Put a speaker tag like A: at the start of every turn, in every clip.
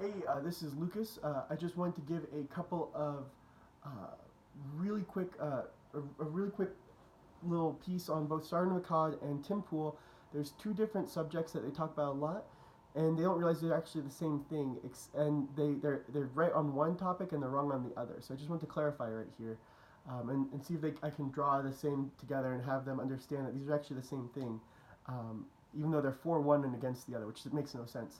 A: Hey, this is Lucas. I just wanted to give a couple of uh, really quick, a really quick little piece on both Sargon Akkad and Tim Pool. There's two different subjects that they talk about a lot, and they don't realize they're actually the same thing. And they're right on one topic and they're wrong on the other. So I just want to clarify right here, and see if I can draw the same together and have them understand that these are actually the same thing, even though they're for one and against the other, which makes no sense.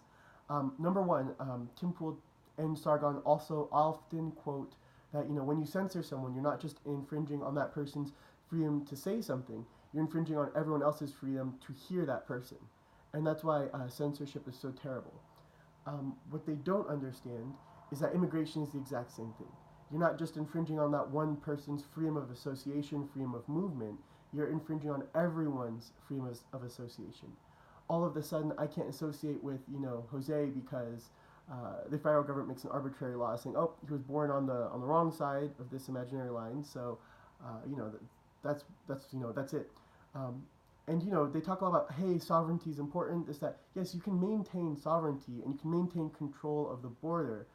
A: Number one, Tim Pool and Sargon also often quote that when you censor someone, you're not just infringing on that person's freedom to say something, you're infringing on everyone else's freedom to hear that person, and that's why censorship is so terrible. What they don't understand is that immigration is the exact same thing. You're not just infringing on that one person's freedom of association, freedom of movement. You're infringing on everyone's freedom of association. All of a sudden, I can't associate with Jose because the federal government makes an arbitrary law saying, oh, he was born on the wrong side of this imaginary line, so you know that's it. Um, and they talk a lot about, hey, sovereignty is important. This that Yes, you can maintain sovereignty and you can maintain control of the border,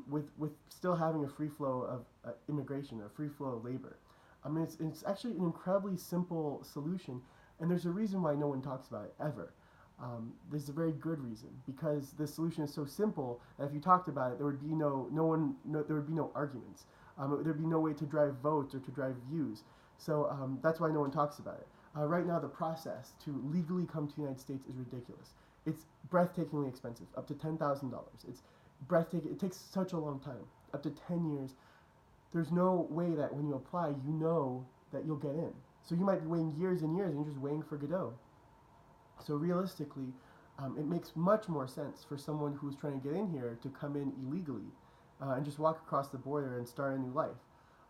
A: with still having a free flow of immigration, a free flow of labor. I mean, it's actually an incredibly simple solution, and there's a reason why no one talks about it ever. There's a very good reason, because the solution is so simple that if you talked about it, there would be there would be no arguments. There'd be no way to drive votes or to drive views. So that's why no one talks about it. Right now, the process to legally come to the United States is ridiculous. It's breathtakingly expensive, up to $10,000. It's breathtaking. It takes such a long time, up to 10 years. There's no way that when you apply, you know that you'll get in. So you might be waiting years and years, and you're just waiting for Godot. So realistically, it makes much more sense for someone who's trying to get in here to come in illegally, and just walk across the border and start a new life.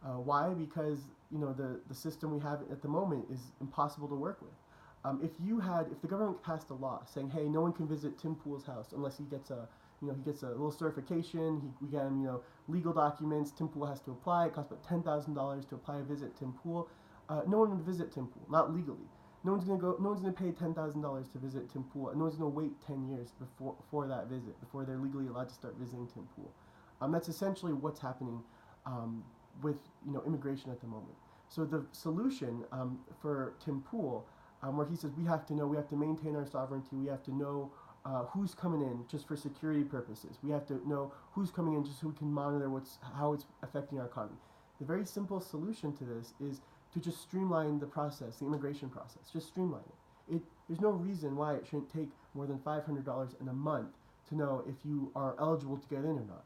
A: Why? Because the system we have at the moment is impossible to work with. If the government passed a law saying, hey, no one can visit Tim Pool's house unless he gets a little certification, we get him legal documents. Tim Pool has to apply. It costs about $10,000 to apply a visit Tim Pool. No one would visit Tim Pool, not legally. No one's gonna go. No one's gonna pay $10,000 to visit Tim Pool, and no one's gonna wait 10 years before that visit, before they're legally allowed to start visiting Tim Pool. That's essentially what's happening with immigration at the moment. So the solution for Tim Pool, where he says we have to maintain our sovereignty, we have to know who's coming in just for security purposes. We have to know who's coming in just so we can monitor how it's affecting our economy. The very simple solution to this is to just streamline the process, the immigration process. Just streamline it. There's no reason why it shouldn't take more than $500 in a month to know if you are eligible to get in or not.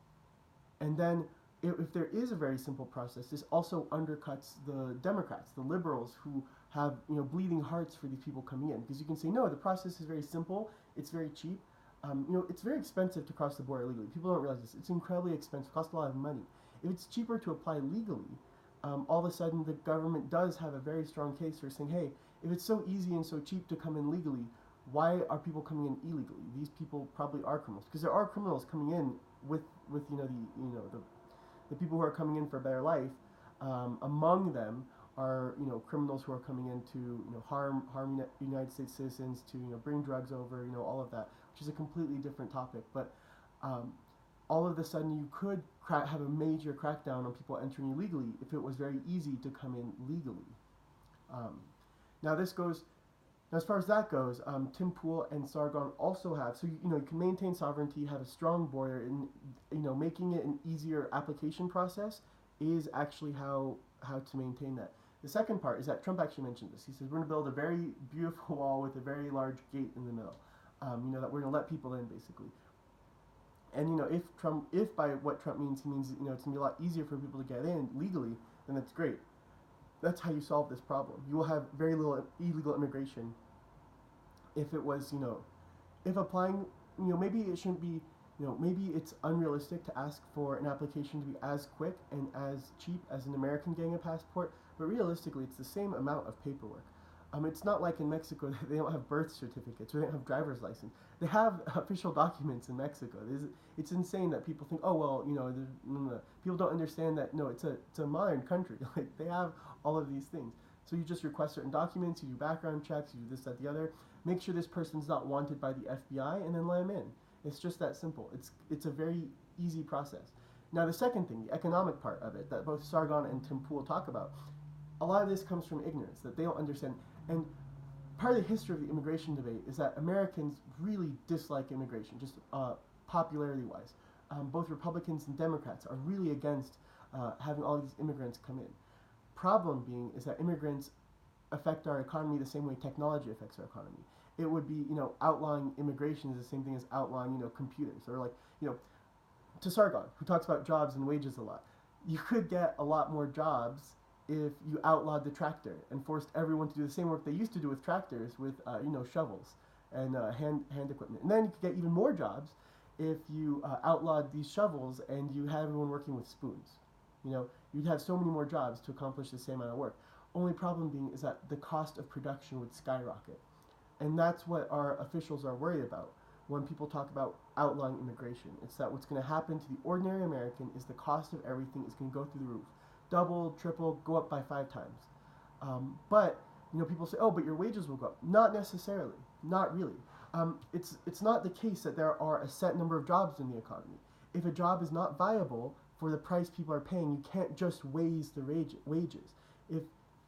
A: And then, if there is a very simple process, this also undercuts the Democrats, the liberals, who have bleeding hearts for these people coming in, because you can say, no, the process is very simple, it's very cheap. It's very expensive to cross the border legally. People don't realize this. It's incredibly expensive. It costs a lot of money. If it's cheaper to apply legally, all of a sudden the government does have a very strong case for saying, hey, if it's so easy and so cheap to come in legally, why are people coming in illegally? These people probably are criminals, because there are criminals coming in with the people who are coming in for a better life. Among them are criminals who are coming in to harm United States citizens, to bring drugs over, all of that, which is a completely different topic. But all of a sudden you could have a major crackdown on people entering illegally if it was very easy to come in legally. Um, now this goes Now, as far as that goes, Tim Pool and Sargon also have, so you can maintain sovereignty, have a strong border, and making it an easier application process is actually how to maintain that. The second part is that Trump actually mentioned this. He says we're going to build a very beautiful wall with a very large gate in the middle. That we're going to let people in, basically. And if by what Trump means he means it's going to be a lot easier for people to get in legally, then that's great. That's how you solve this problem. You will have very little illegal immigration if it was, if applying, maybe it shouldn't be, maybe it's unrealistic to ask for an application to be as quick and as cheap as an American getting a passport, but realistically, it's the same amount of paperwork. It's not like in Mexico that they don't have birth certificates or they don't have driver's license. They have official documents in Mexico. It's insane that people think, oh well, no. People don't understand that no, it's a modern country. Like they have all of these things. So you just request certain documents, you do background checks, you do this, that, the other. Make sure this person's not wanted by the FBI, and then let them in. It's just that simple. It's a very easy process. Now the second thing, the economic part of it, that both Sargon and Tim Pool talk about, a lot of this comes from ignorance, that they don't understand. And part of the history of the immigration debate is that Americans really dislike immigration, just popularity-wise. Both Republicans and Democrats are really against having all these immigrants come in. Problem being is that immigrants affect our economy the same way technology affects our economy. It would be, outlawing immigration is the same thing as outlawing, computers, or like, to Sargon, who talks about jobs and wages a lot. You could get a lot more jobs if you outlawed the tractor and forced everyone to do the same work they used to do with tractors, with shovels and hand equipment. And then you could get even more jobs if you outlawed these shovels and you had everyone working with spoons. You'd have so many more jobs to accomplish the same amount of work. Only problem being is that the cost of production would skyrocket. And that's what our officials are worried about when people talk about outlawing immigration. It's that what's going to happen to the ordinary American is the cost of everything is going to go through the roof. Double, triple, go up by 5 times. But people say, oh, but your wages will go up. Not necessarily. Not really. It's not the case that there are a set number of jobs in the economy. If a job is not viable for the price people are paying, you can't just raise the wages.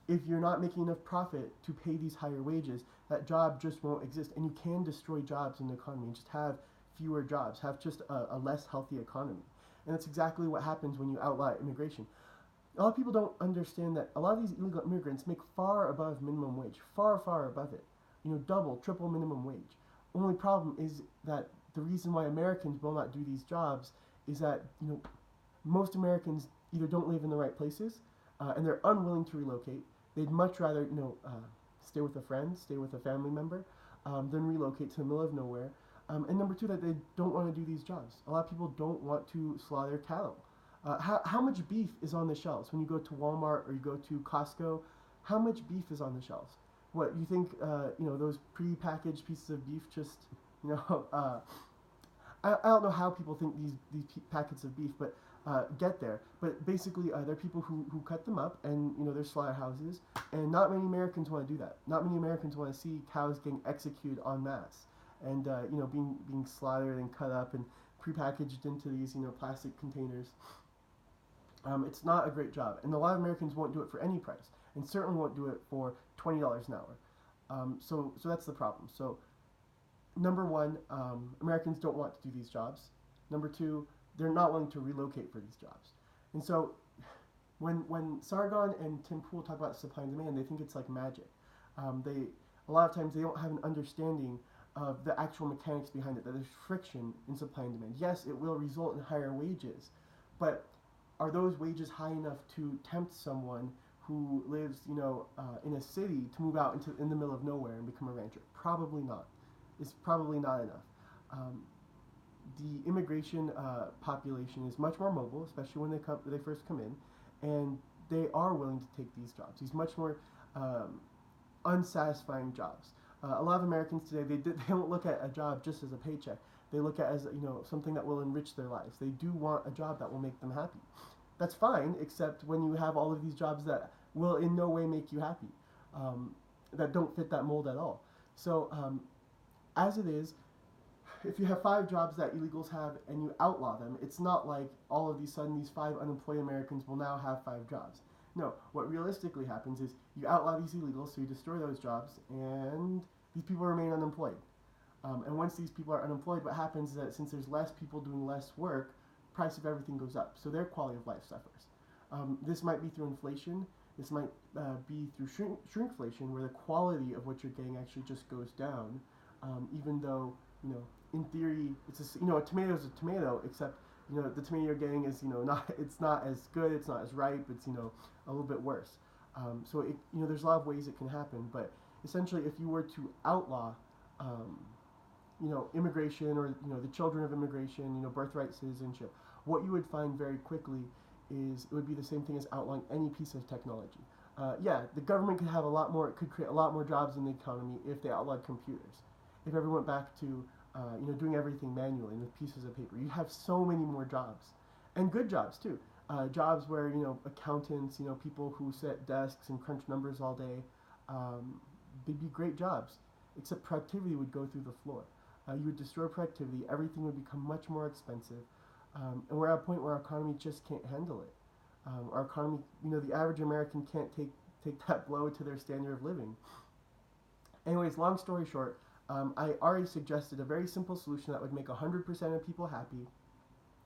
A: If you're not making enough profit to pay these higher wages, that job just won't exist. And you can destroy jobs in the economy and just have fewer jobs, have just a less healthy economy. And that's exactly what happens when you outlaw immigration. A lot of people don't understand that a lot of these illegal immigrants make far above minimum wage, far, far above it. Double, triple minimum wage. Only problem is that the reason why Americans will not do these jobs is that, most Americans either don't live in the right places, and they're unwilling to relocate. They'd much rather, stay with a friend, stay with a family member, than relocate to the middle of nowhere. And number two, that they don't want to do these jobs. A lot of people don't want to slaughter cattle. How much beef is on the shelves when you go to Walmart or you go to Costco? How much beef is on the shelves? What you think? Those pre-packaged pieces of beef just, I don't know how people think these packets of beef, but get there. But basically, there are people who cut them up, and there's slaughterhouses, and not many Americans want to do that. Not many Americans want to see cows getting executed en masse, and being slaughtered and cut up and prepackaged into these plastic containers. It's not a great job, and a lot of Americans won't do it for any price, and certainly won't do it for $20 an hour. So that's the problem. So number one, Americans don't want to do these jobs. Number two, they're not willing to relocate for these jobs. And so when Sargon and Tim Pool talk about supply and demand, they think it's like magic. A lot of times they don't have an understanding of the actual mechanics behind it, that there's friction in supply and demand. Yes, it will result in higher wages, but are those wages high enough to tempt someone who lives, in a city to move out in the middle of nowhere and become a rancher? Probably not. It's probably not enough. The immigration population is much more mobile, especially when they first come in, and they are willing to take these jobs. These much more unsatisfying jobs. A lot of Americans today, they don't look at a job just as a paycheck. They look at it as something that will enrich their lives. They do want a job that will make them happy. That's fine, except when you have all of these jobs that will in no way make you happy, that don't fit that mold at all. So as it is, if you have 5 jobs that illegals have and you outlaw them, it's not like all of a sudden these 5 unemployed Americans will now have 5 jobs. No, what realistically happens is you outlaw these illegals, so you destroy those jobs, and these people remain unemployed. And once these people are unemployed, what happens is that since there's less people doing less work, price of everything goes up, so their quality of life suffers. This might be through inflation. This might be through shrinkflation, where the quality of what you're getting actually just goes down, even though in theory it's a tomato is a tomato, except the tomato you're getting is it's not as good, it's not as ripe, it's a little bit worse. So it there's a lot of ways it can happen, but essentially if you were to outlaw immigration, or the children of immigration, birthright citizenship, what you would find very quickly is it would be the same thing as outlawing any piece of technology. The government could have could create a lot more jobs in the economy if they outlawed computers. If everyone went back to doing everything manually with pieces of paper, you have so many more jobs, and good jobs too. Jobs where accountants, people who sit at desks and crunch numbers all day, they'd be great jobs. Except productivity would go through the floor. You would destroy productivity. Everything would become much more expensive, and we're at a point where our economy just can't handle it. Our economy, the average American can't take that blow to their standard of living. Anyways, long story short, I already suggested a very simple solution that would make 100% of people happy.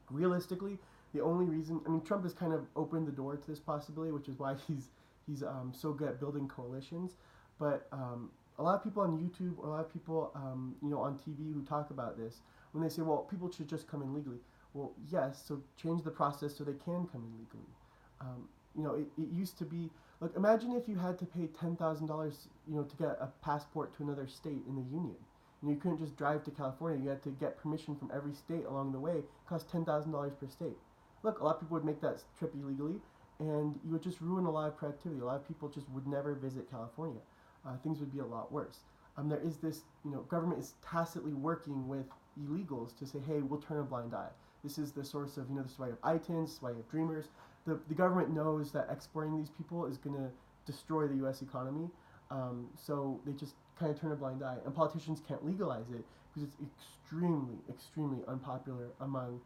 A: Realistically, the only reason, Trump has kind of opened the door to this possibility, which is why he's so good at building coalitions. But a lot of people on YouTube, or a lot of people on TV who talk about this, when they say, well, people should just come in legally. Well, yes, so change the process so they can come in legally. It used to be, look, imagine if you had to pay $10,000, to get a passport to another state in the Union. You couldn't just drive to California. You had to get permission from every state along the way. It cost $10,000 per state. Look, a lot of people would make that trip illegally, and you would just ruin a lot of productivity. A lot of people just would never visit California. Things would be a lot worse. There is this, government is tacitly working with illegals to say, hey, we'll turn a blind eye. This is the source of, this is why you have ITINs, this is why you have Dreamers. The government knows that exporting these people is going to destroy the U.S. economy, so they just kind of turn a blind eye. And politicians can't legalize it because it's extremely, extremely unpopular among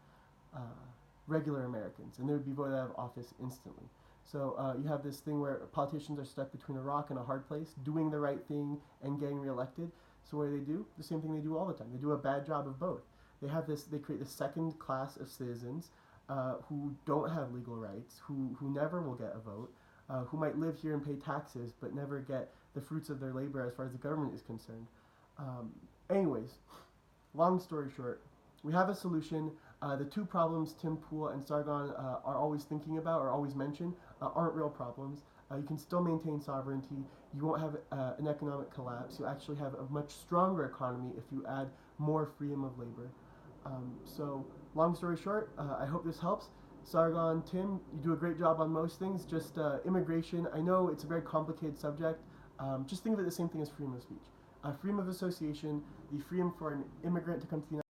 A: regular Americans, and they would be voted out of office instantly. So you have this thing where politicians are stuck between a rock and a hard place, doing the right thing and getting reelected. So what do? The same thing they do all the time. They do a bad job of both. They create the second class of citizens who don't have legal rights, who never will get a vote, who might live here and pay taxes but never get the fruits of their labor as far as the government is concerned. Anyways, long story short, we have a solution. The two problems Tim Pool and Sargon are always thinking about or always mention aren't real problems. You can still maintain sovereignty. You won't have an economic collapse. You'll actually have a much stronger economy if you add more freedom of labor. So, long story short, I hope this helps. Sargon, Tim, you do a great job on most things. Just immigration, I know it's a very complicated subject. Just think of it the same thing as freedom of speech. Freedom of association, the freedom for an immigrant to come to the United States.